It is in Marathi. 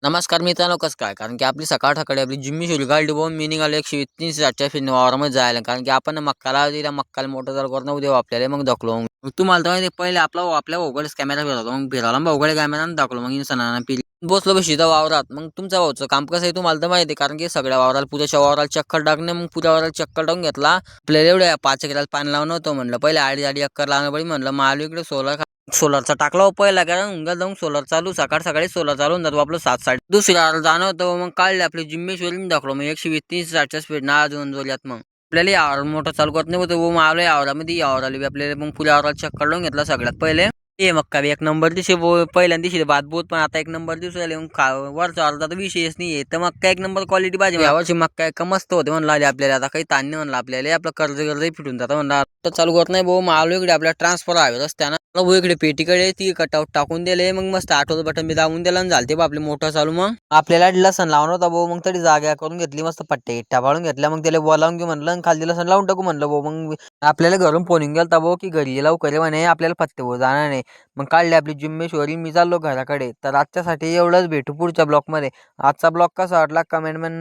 नमस्कार मित्रांनो, कसं काय? कारण की आपली सकाळ सकाळी आपली जिम्मी शुलगाडी बघून मी निघालो 120 च्या वावरामध्ये जायला. कारण की आपण मक्काला दिला, मक्काला मोठं चालू करून उद्या आपल्याला मग दाखवलो. मग तुम्हाला तर माहिती आहे, पहिले आपल्या भाऊकडेच कॅमेरा फिरवतो. मग फिरवला भाऊकडे कॅमेरानं दाखवलं. मग इंसानानं पिली बसलो बशी इथं वावरात. मग तुमच्या भाऊचं काम कसं आहे तुम्हाला तर माहिती आहे. कारण की सगळ्या वावराला पुऱ्याच्या वावराला चक्कर टाकणे. मग पुऱ्या वावराला चक्कर टाकून घेतला. आपल्याला एवढ्या 5 एकराला पाणी लावून होतं म्हणलं. पहिले अडी एकर लावणं पडी म्हणलं. मग आलो इकडे सोलरचा टाकला हो पहिला, कारण हुंगा जाऊन सोलर चालू सकाळ सकाळी सोलर चालू होऊन जातो आपलं 7:30. दुसऱ्या जाणं होतं. मग काढले आपली जिम्मेश्वरी दाखवलं. मग 120 60च्या स्पीड ना अजून जोरात. मग आपल्याला यावर मोठं चालू करत नाही होतं. मग आलो यावरामध्ये यावर आली आपल्याला. मग पुऱ्या आवराला चक्कर लावून घेतला सगळ्यात पहिले. ये मग काय एक नंबर दिवशी पहिल्यांदा दिवशी बाद बोत, पण आता एक नंबर दिवस आले. मग वरचा अर्धा तर विषयच नाही. तर मग काय एक नंबर क्वालिटी पाहिजे यावर्षी. मग काय का मस्त होते म्हणलं आले आपल्याला. आता काही ताण नाही म्हणलं आपल्याला. आपलं कर्ज फिटून जातं म्हणलं. आता चालू करत नाही भाऊ. मग आलो इकडे आपल्या ट्रान्सफर आहे रस्त्यानं. भाऊ इकडे पेटीकडे ती कटआउट टाकून दिले. मग मस्त आठवतं बटन मी दाबून दिलं आणि झालते बा आपले मोठं चालू. मग आपल्याला लसण लावून होता भाऊ. मग तरी जागा करून घेतली, मस्त पट्टे इट्टा पाडून घेतल्या. मग त्याला बोलावून घेऊ म्हणलं आणि खाली लसण लावून टाकू म्हणलं भाऊ. मग आपल्याला घरून फोन गेलता भाऊ की घरी लवकर म्हणे, आपल्याला पत्ते भाऊ जाणार नाही. मग काढली आपली जिम्मेश्वरी. मी चाललो घराकडे. तर आजच्यासाठी एवढंच, भेटू पुढच्या ब्लॉकमध्ये. आजचा ब्लॉग कसा वाटला कमेंट मध्ये